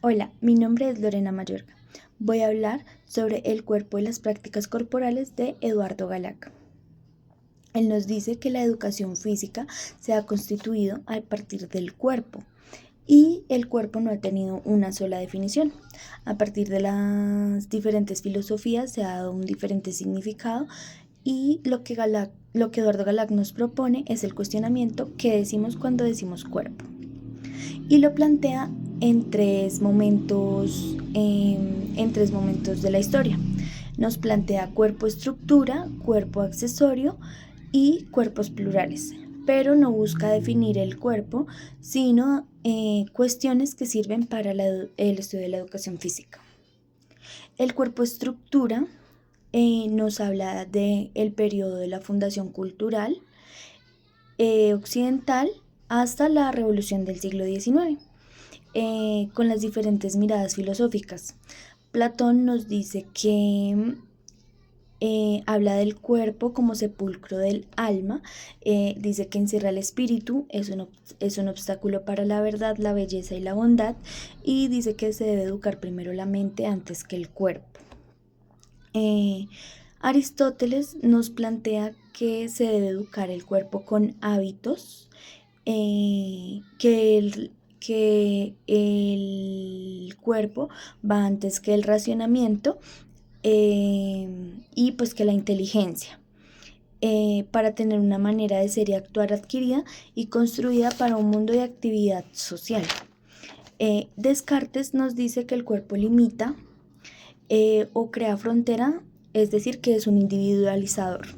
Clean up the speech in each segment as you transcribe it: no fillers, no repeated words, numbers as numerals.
Hola, mi nombre es Lorena Mayorga. Voy a hablar sobre el cuerpo y las prácticas corporales de Eduardo Galac. Él nos dice que la educación física se ha constituido a partir del cuerpo y el cuerpo no ha tenido una sola definición. A partir de las diferentes filosofías se ha dado un diferente significado y lo que Eduardo Galac nos propone es el cuestionamiento: ¿qué decimos cuando decimos cuerpo? Y lo plantea en tres momentos de la historia. Nos plantea cuerpo-estructura, cuerpo-accesorio y cuerpos plurales, pero no busca definir el cuerpo, sino cuestiones que sirven para el estudio de la educación física. El cuerpo-estructura nos habla del periodo de la fundación cultural occidental hasta la revolución del siglo XIX. Con las diferentes miradas filosóficas. Platón nos dice que habla del cuerpo como sepulcro del alma, dice que encierra el espíritu, es un obstáculo para la verdad, la belleza y la bondad, y dice que se debe educar primero la mente antes que el cuerpo. Aristóteles nos plantea que se debe educar el cuerpo con hábitos, que el cuerpo va antes que el racionamiento y pues que la inteligencia, para tener una manera de ser y actuar adquirida y construida para un mundo de actividad social. Descartes nos dice que el cuerpo limita o crea frontera, es decir, que es un individualizador.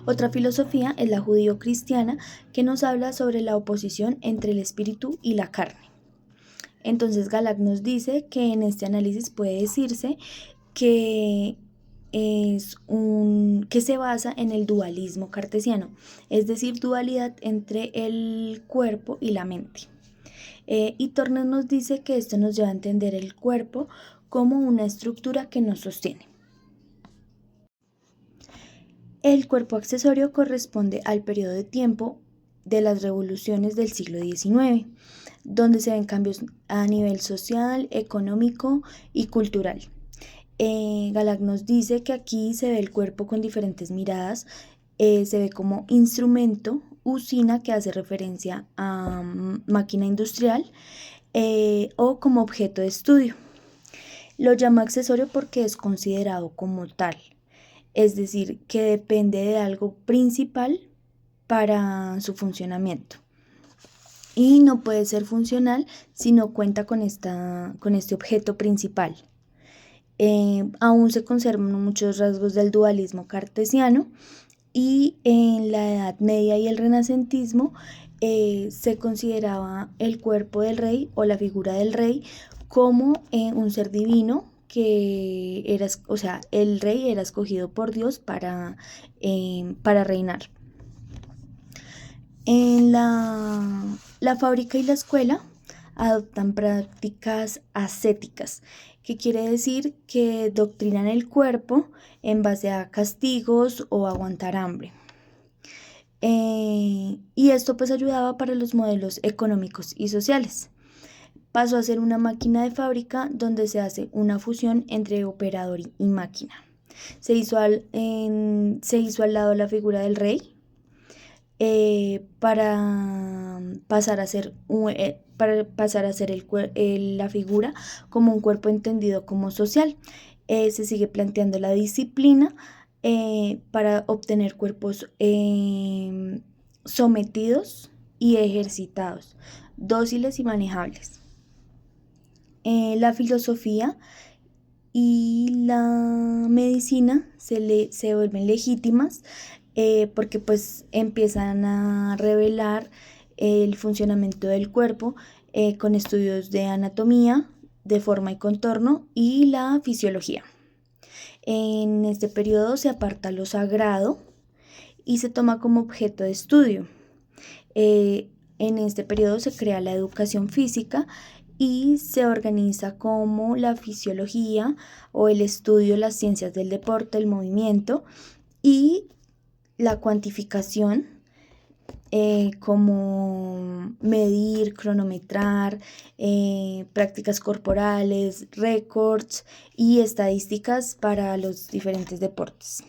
Otra filosofía es la judío-cristiana, que nos habla sobre la oposición entre el espíritu y la carne. Entonces Galac nos dice que en este análisis puede decirse que que se basa en el dualismo cartesiano, es decir, dualidad entre el cuerpo y la mente. Y Turner nos dice que esto nos lleva a entender el cuerpo como una estructura que nos sostiene. El cuerpo accesorio corresponde al periodo de tiempo de las revoluciones del siglo XIX, donde se ven cambios a nivel social, económico y cultural. Galac nos dice que aquí se ve el cuerpo con diferentes miradas, se ve como instrumento, usina, que hace referencia a máquina industrial, o como objeto de estudio. Lo llama accesorio porque es considerado como tal, es decir, que depende de algo principal para su funcionamiento. Y no puede ser funcional si no cuenta con este objeto principal. Aún se conservan muchos rasgos del dualismo cartesiano, y en la Edad Media y el Renacentismo se consideraba el cuerpo del rey o la figura del rey como un ser divino que era, o sea, el rey era escogido por Dios para reinar. En la fábrica y la escuela adoptan prácticas ascéticas, que quiere decir que doctrinan el cuerpo en base a castigos o aguantar hambre. Y esto pues ayudaba para los modelos económicos y sociales. Pasó a ser una máquina de fábrica donde se hace una fusión entre operador y máquina. Se hizo al lado la figura del rey, para pasar a ser la figura como un cuerpo entendido como social. Se sigue planteando la disciplina para obtener cuerpos sometidos y ejercitados, dóciles y manejables. La filosofía y la medicina se vuelven legítimas, porque pues empiezan a revelar el funcionamiento del cuerpo con estudios de anatomía, de forma y contorno y la fisiología. En este periodo se aparta lo sagrado y se toma como objeto de estudio. En este periodo se crea la educación física y se organiza como la fisiología o el estudio de las ciencias del deporte, el movimiento y la cuantificación, como medir, cronometrar, prácticas corporales, récords y estadísticas para los diferentes deportes.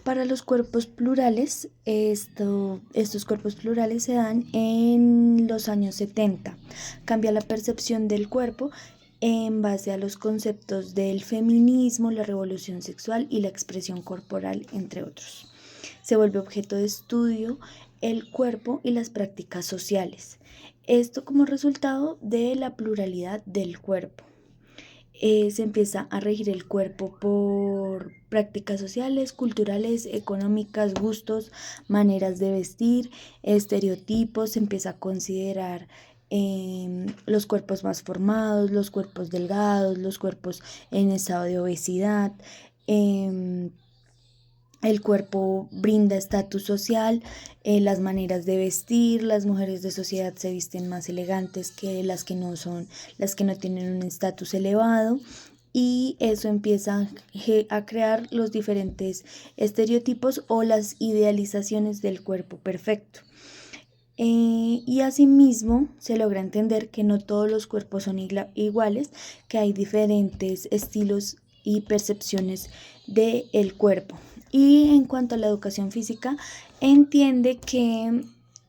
Para los cuerpos plurales, estos cuerpos plurales se dan en los años 70. Cambia la percepción del cuerpo en base a los conceptos del feminismo, la revolución sexual y la expresión corporal, entre otros. Se vuelve objeto de estudio el cuerpo y las prácticas sociales. Esto como resultado de la pluralidad del cuerpo. Se empieza a regir el cuerpo por prácticas sociales, culturales, económicas, gustos, maneras de vestir, estereotipos. Se empieza a considerar los cuerpos más formados, los cuerpos delgados, los cuerpos en estado de obesidad. El cuerpo brinda estatus social, las maneras de vestir. Las mujeres de sociedad se visten más elegantes que las que no tienen un estatus elevado, y eso empieza a crear los diferentes estereotipos o las idealizaciones del cuerpo perfecto. Y asimismo se logra entender que no todos los cuerpos son iguales, que hay diferentes estilos y percepciones del cuerpo. Y en cuanto a la educación física, entiende que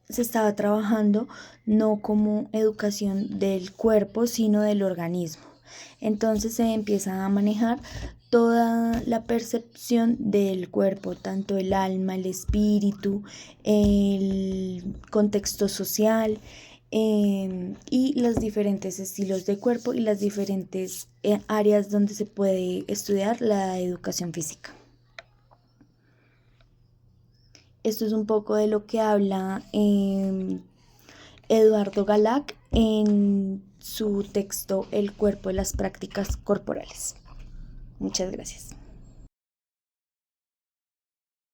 se estaba trabajando no como educación del cuerpo, sino del organismo. Entonces se empieza a manejar toda la percepción del cuerpo, tanto el alma, el espíritu, el contexto social, y los diferentes estilos de cuerpo y las diferentes áreas donde se puede estudiar la educación física. Esto es un poco de lo que habla Eduardo Galac en su texto El cuerpo de las prácticas corporales. Muchas gracias.